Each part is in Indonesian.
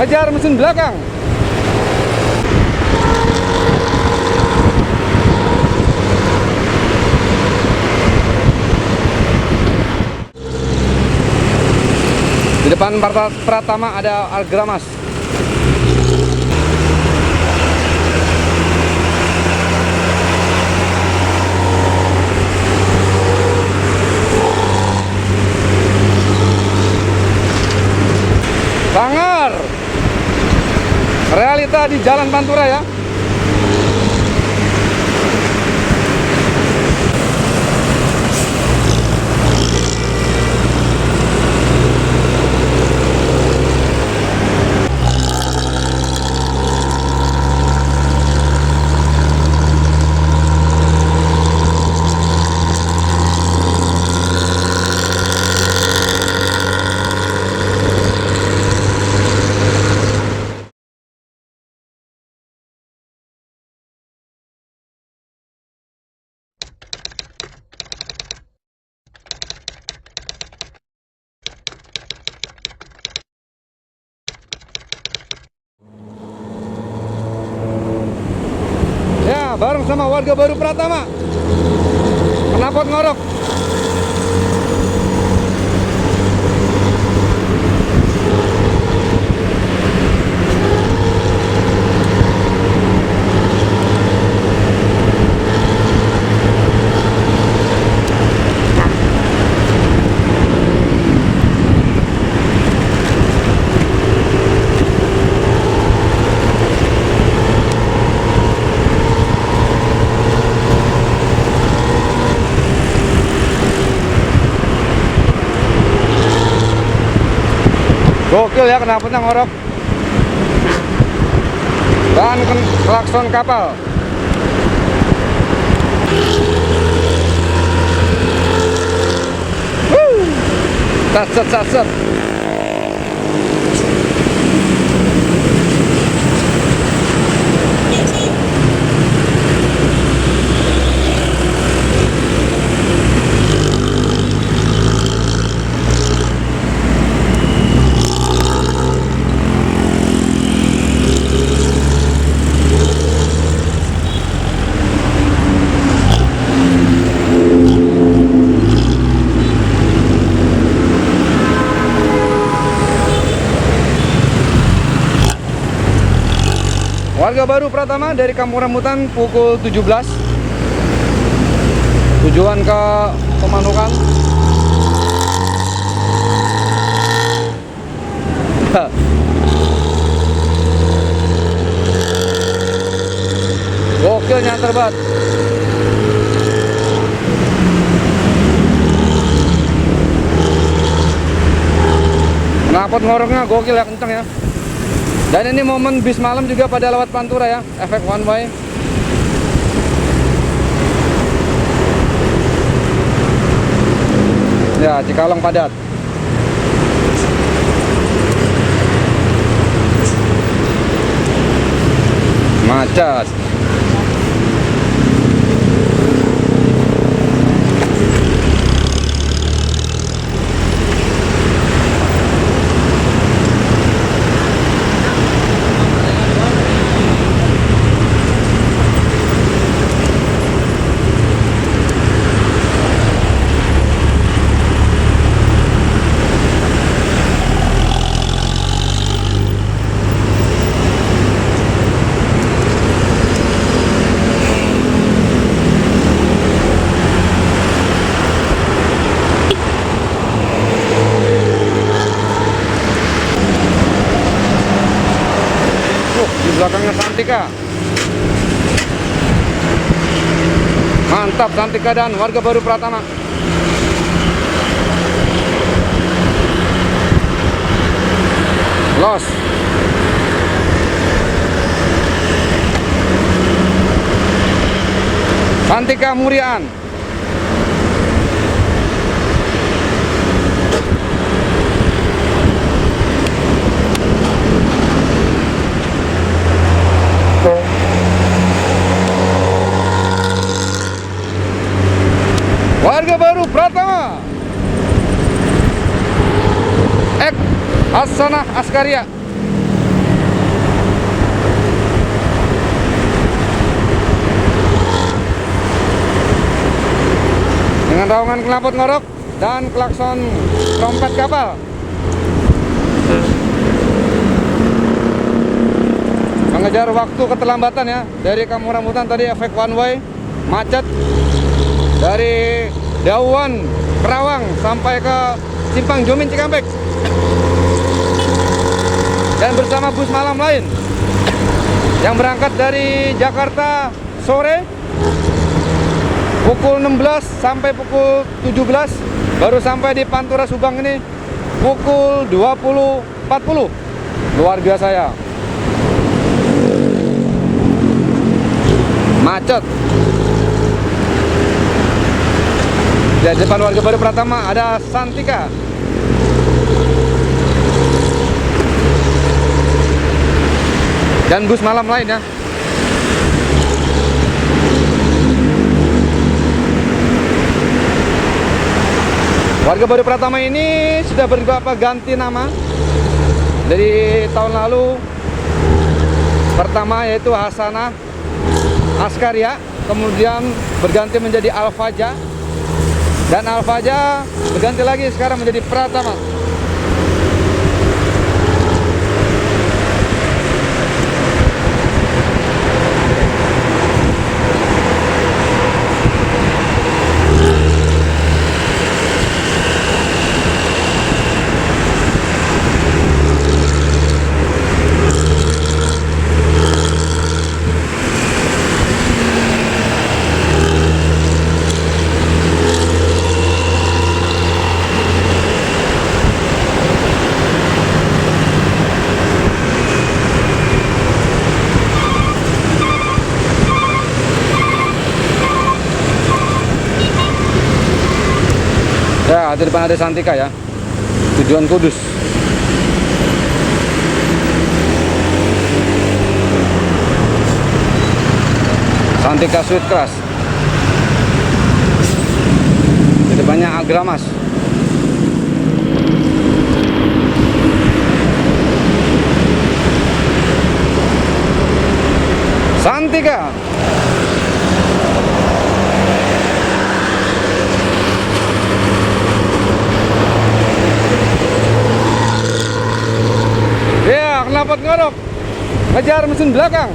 Kejar mesin belakang. Di depan Pratama ada Algramas. Sangar. Realita di Jalan Pantura ya. Bareng sama warga baru Pratama, knalpot ngorok. Gokil ya, knalpotnya ngorok. Dan klakson kapal. Set. Warga baru Pratama dari Kampung Rambutan pukul 17. Tujuan ke Pemanukan. Gokil, nyantar banget. Knalpot ngoroknya gokil ya, kenceng ya. Dan ini momen bis malam juga pada lewat Pantura ya, efek one way. Ya, Cikalong padat. Macet. Belakangnya Santika. Mantap, Santika dan warga baru Pratama. Los. Santika Murian. Warga baru Pratama. Hasanah Askaria. dengan raungan knalpot ngorok dan klakson trompet kapal. Mengejar waktu keterlambatan ya. Dari Kampung Rambutan tadi efek one way, macet dari Dauan Kerawang sampai ke Simpang Jomin Cikampek. Dan bersama bus malam lain yang berangkat dari Jakarta sore pukul 16 sampai pukul 17, baru sampai di Pantura Subang ini pukul 20.40. Luar biasa ya. Macet. Di depan Warga Baru Pratama ada Santika. Dan bus malam lainnya. Warga Baru Pratama ini sudah ganti nama dari tahun lalu. Pertama yaitu Hasanah Askaria, kemudian berganti menjadi Al-Faja, dan Al-Faja berganti lagi sekarang menjadi Pratama. Ya, di depan ada Santika ya, tujuan Kudus. Santika Sweet Crush. Di depannya Agramas. Santika. Knalpot ngorok, ngejar mesin belakang.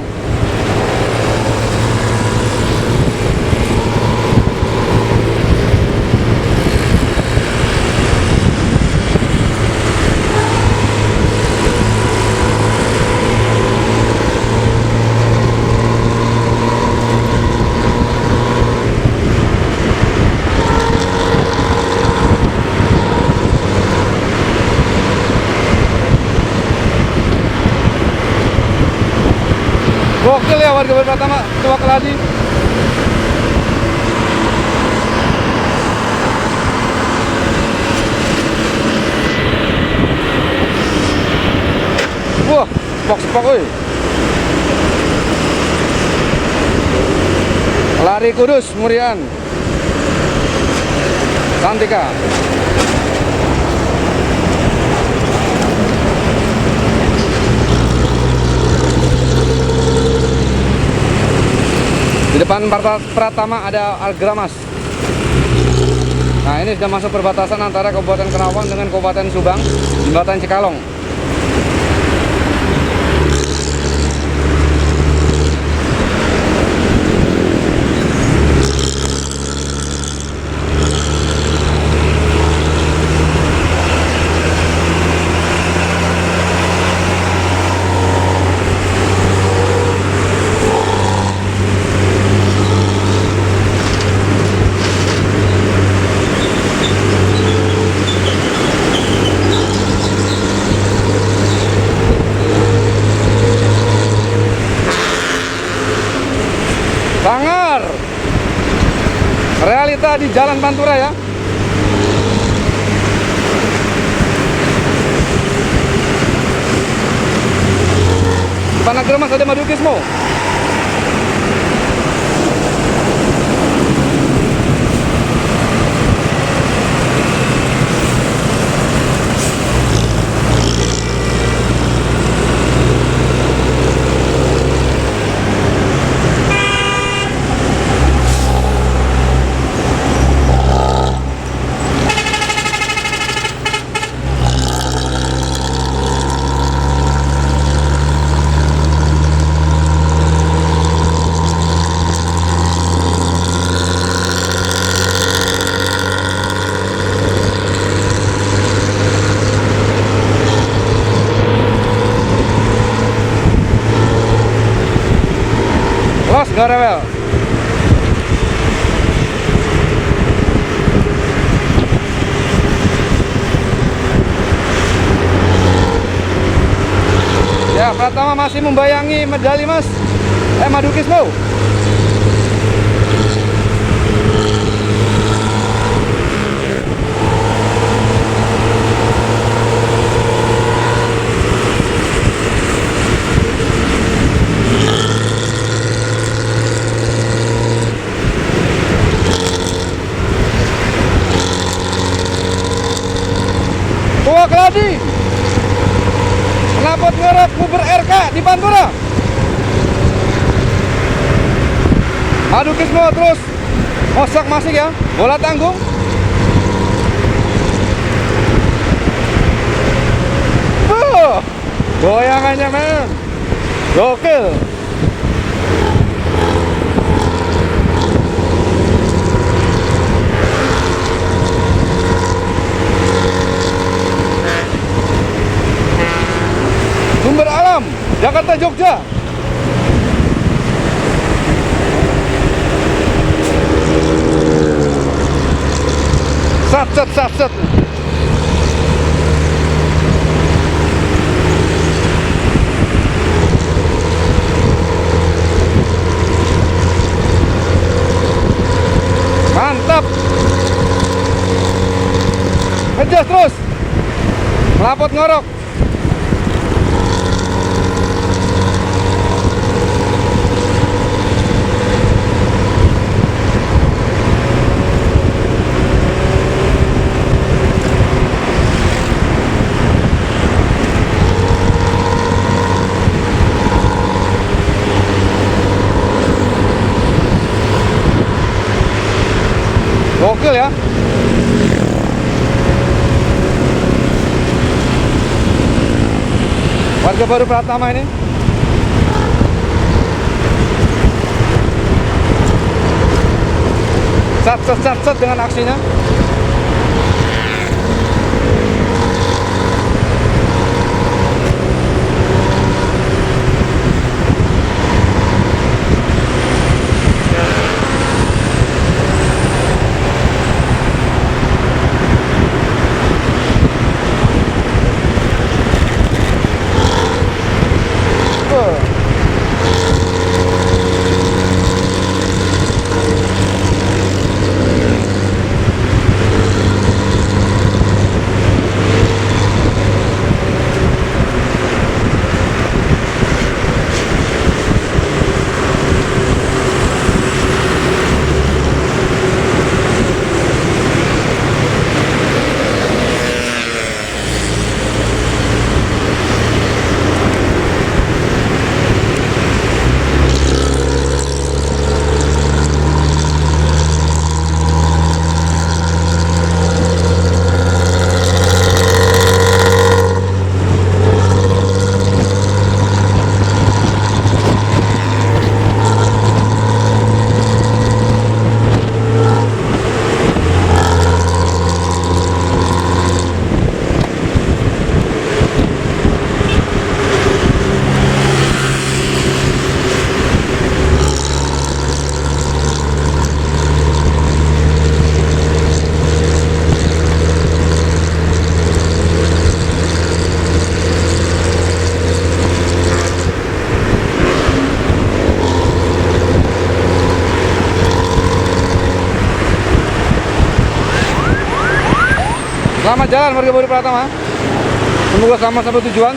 Gokil ya Warga Baru Pratama, tua keladi. Wah, spok-spok woi. Lari Kudus, Murian. Santika. Di depan Pratama ada Agramas. Nah, ini sudah masuk perbatasan antara Kabupaten Kerawang dengan Kabupaten Subang, Jembatan Cikalong. Sangar. Realita di Jalan Pantura ya. Panagramas ada Madukismo. Pratama masih membayangi medali Mas Madukismo. Tua Keladi knalpot ngerek Uber RK di Pantura. Madukismo terus mosak masih ya, bola tanggung. Goyangannya men, gokil. Sumber Alam, Jakarta Jogja. Sat. Mantap. Ngejas terus. Melapot ngorok. Gokil ya. Warga baru Pratama ini. Sat dengan aksinya. Selamat jalan warga baru Pratama. Semoga selamat sampai tujuan.